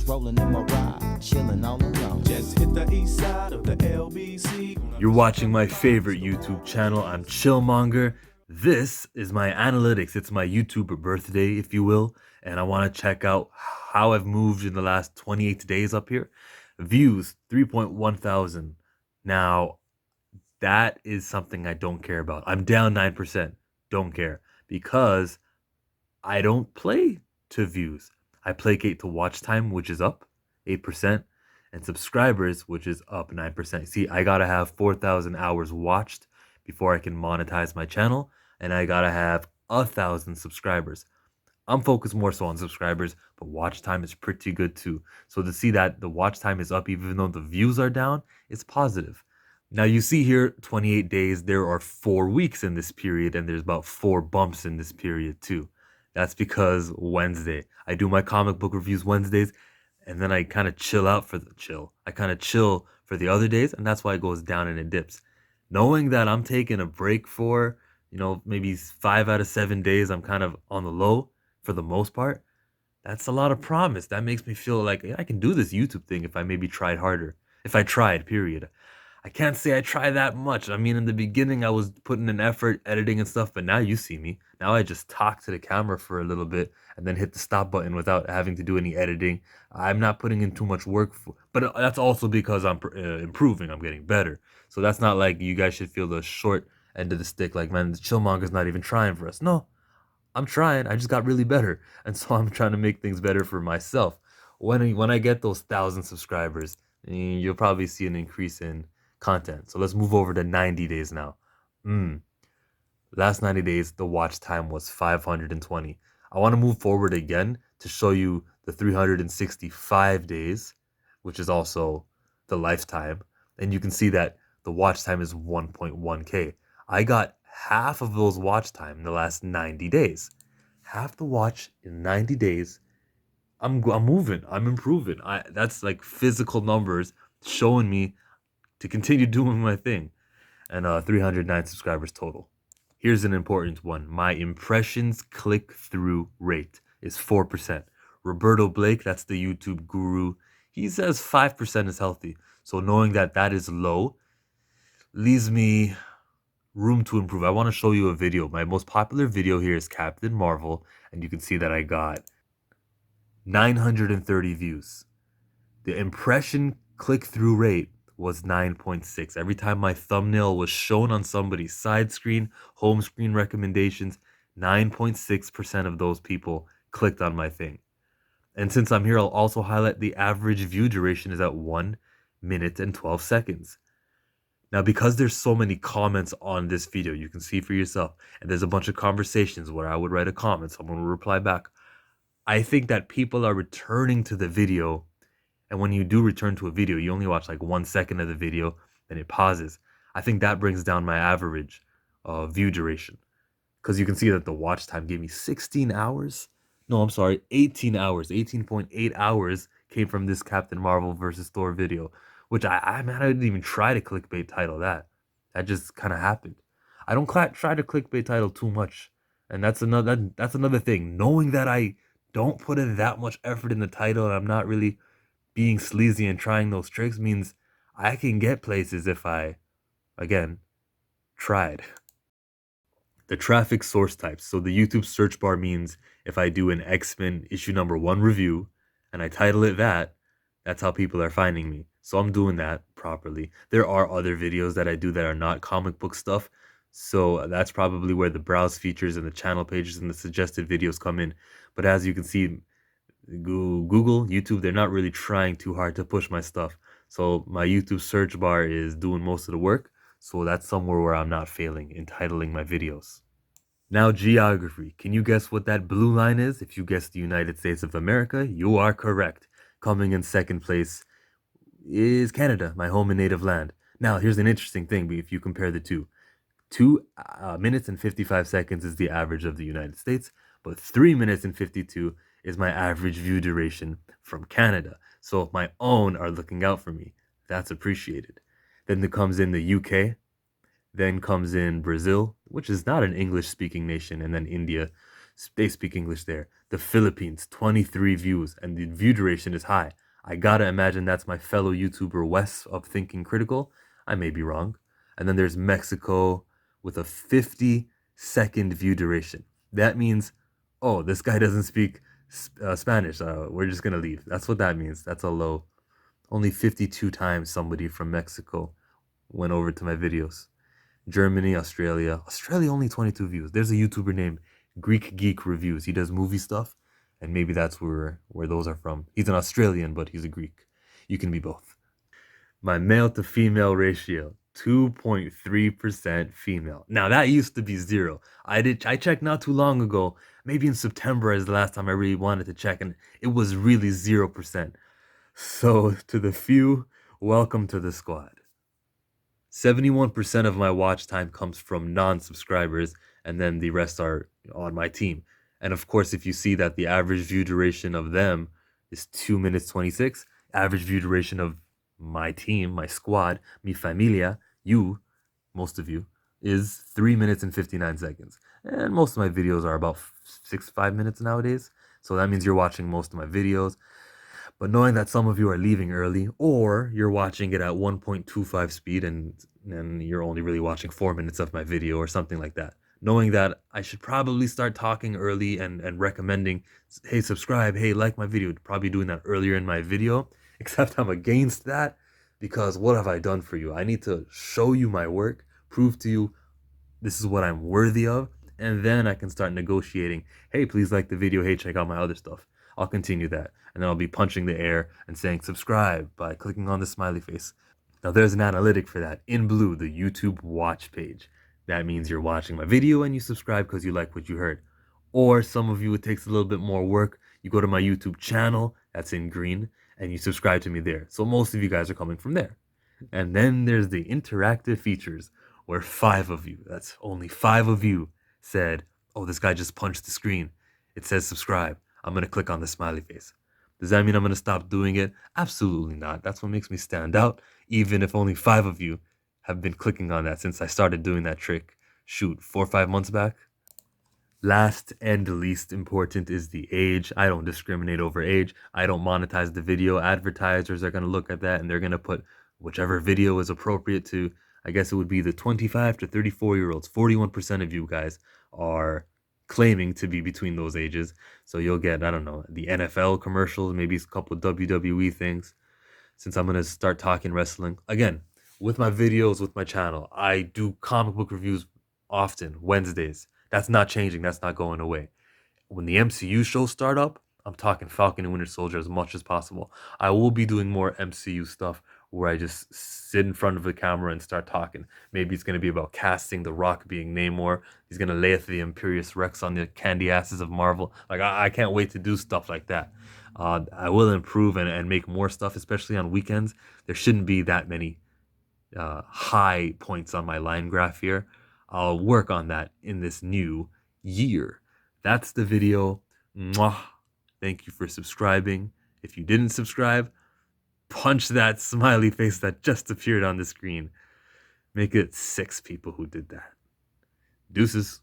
rolling in my ride, chilling all alone. Just hit the east side of the LBC. You're watching my favorite YouTube channel. I'm Chillmonger. This is my analytics. It's my YouTuber birthday, if you will. And I want to check out how I've moved in the last 28 days up here. Views, 3.1 thousand. Now, that is something I don't care about. I'm down 9%. Don't care. Because I don't play to views. I placate to watch time, which is up 8%. And subscribers, which is up 9%. See, I gotta have 4,000 hours watched before I can monetize my channel, and I gotta have 1,000 subscribers. I'm focused more so on subscribers, but watch time is pretty good too. So to see that the watch time is up even though the views are down, it's positive. Now you see here 28 days, there are 4 weeks in this period, and there's about 4 bumps in this period too. That's because Wednesday, I do my comic book reviews Wednesdays, and then I kind of chill for the other days, and that's why it goes down and it dips. Knowing that I'm taking a break for, maybe 5 out of 7 days, I'm kind of on the low for the most part. That's a lot of promise. That makes me feel like I can do this YouTube thing if I maybe tried harder. If I tried, period. I can't say I try that much. I mean, in the beginning, I was putting in effort, editing and stuff, but now you see me. Now I just talk to the camera for a little bit and then hit the stop button without having to do any editing. I'm not putting in too much work, but that's also because I'm improving. I'm getting better. So that's not like you guys should feel the short end of the stick. Like, man, the Chillmonger's not even trying for us. No, I'm trying. I just got really better. And so I'm trying to make things better for myself. When I get those 1,000 subscribers, you'll probably see an increase in content. So let's move over to 90 days now. Last 90 days, the watch time was 520. I want to move forward again to show you the 365 days, which is also the lifetime. And you can see that the watch time is 1.1K. I got half of those watch time in the last 90 days. Half the watch in 90 days. I'm moving. I'm improving. That's like physical numbers showing me to continue doing my thing. And 309 subscribers total. Here's an important one. My impressions click-through rate is 4%. Roberto Blake, that's the YouTube guru, he says 5% is healthy. So knowing that that is low leaves me room to improve. I want to show you a video. My most popular video here is Captain Marvel, and you can see that I got 930 views. The impression click-through rate was 9.6. Every time my thumbnail was shown on somebody's side screen, home screen recommendations, 9.6% of those people clicked on my thing. And since I'm here, I'll also highlight the average view duration is at 1 minute and 12 seconds. Now, because there's so many comments on this video, you can see for yourself, and there's a bunch of conversations where I would write a comment, someone will reply back. I think that people are returning to the video. And when you do return to a video, you only watch like 1 second of the video, then it pauses. I think that brings down my average view duration. Because you can see that the watch time gave me 16 hours. No, I'm sorry, 18 hours. 18.8 hours came from this Captain Marvel versus Thor video. Which I didn't even try to clickbait title that. That just kind of happened. I don't try to clickbait title too much. And that's another thing. Knowing that I don't put in that much effort in the title and I'm not really being sleazy and trying those tricks means I can get places if I, again, tried. The traffic source types. So the YouTube search bar means if I do an X-Men issue number 1 review and I title it that, that's how people are finding me. So I'm doing that properly. There are other videos that I do that are not comic book stuff. So that's probably where the browse features and the channel pages and the suggested videos come in. But as you can see, Google, YouTube, they're not really trying too hard to push my stuff. So my YouTube search bar is doing most of the work. So that's somewhere where I'm not failing in titling my videos. Now, geography. Can you guess what that blue line is? If you guessed the United States of America, you are correct. Coming in second place is Canada, my home and native land. Now, here's an interesting thing if you compare the two. 2 minutes and 55 seconds is the average of the United States, but 3 minutes and 52 is my average view duration from Canada. So if my own are looking out for me, that's appreciated. Then there comes in the UK, then comes in Brazil, which is not an English-speaking nation, and then India. They speak English there. The Philippines, 23 views, and the view duration is high. I gotta imagine that's my fellow YouTuber Wes of Thinking Critical. I may be wrong. And then there's Mexico with a 50-second view duration. That means, oh, this guy doesn't speak Spanish. We're just gonna leave. That's what that means. That's a low. Only 52 times somebody from Mexico went over to my videos. Germany, Australia. Australia only 22 views. There's a YouTuber named Greek Geek Reviews. He does movie stuff, and maybe that's where those are from. He's an Australian, but he's a Greek. You can be both. My male to female ratio, 2.3% female. Now that used to be zero. I checked not too long ago, maybe in September is the last time I really wanted to check, and it was really 0%. So to the few, welcome to the squad. 71% of my watch time comes from non-subscribers, and then the rest are on my team. And of course, if you see that the average view duration of them is 2 minutes 26, average view duration of my team, my squad, mi familia, you, most of you, is 3 minutes and 59 seconds. And most of my videos are about 5 minutes nowadays. So that means you're watching most of my videos. But knowing that some of you are leaving early, or you're watching it at 1.25 speed and you're only really watching 4 minutes of my video or something like that, knowing that I should probably start talking early and recommending, hey, subscribe, hey, like my video, probably doing that earlier in my video, except I'm against that because what have I done for you? I need to show you my work, prove to you this is what I'm worthy of, and then I can start negotiating, hey, please like the video, hey, check out my other stuff. I'll continue that. And then I'll be punching the air and saying subscribe by clicking on the smiley face. Now there's an analytic for that. In blue, the YouTube watch page. That means you're watching my video and you subscribe because you like what you heard. Or some of you, it takes a little bit more work. You go to my YouTube channel, that's in green, and you subscribe to me there. So most of you guys are coming from there. And then there's the interactive features where 5 of you, that's only 5 of you, said, oh, this guy just punched the screen. It says subscribe. I'm going to click on the smiley face. Does that mean I'm going to stop doing it? Absolutely not. That's what makes me stand out, even if only 5 of you have been clicking on that since I started doing that trick, 4 or 5 months back. Last and least important is the age. I don't discriminate over age. I don't monetize the video. Advertisers are going to look at that and they're going to put whichever video is appropriate to, I guess it would be the 25 to 34-year-olds. 41% of you guys are claiming to be between those ages. So you'll get, I don't know, the NFL commercials, maybe a couple of WWE things. Since I'm going to start talking wrestling. Again, with my videos, with my channel, I do comic book reviews often, Wednesdays. That's not changing. That's not going away. When the MCU shows start up, I'm talking Falcon and Winter Soldier as much as possible. I will be doing more MCU stuff where I just sit in front of the camera and start talking. Maybe it's going to be about casting The Rock being Namor. He's going to lay the Imperious Rex on the candy asses of Marvel. Like, I can't wait to do stuff like that. I will improve and make more stuff, especially on weekends. There shouldn't be that many high points on my line graph here. I'll work on that in this new year. That's the video. Mwah. Thank you for subscribing. If you didn't subscribe, punch that smiley face that just appeared on the screen. Make it 6 people who did that. Deuces.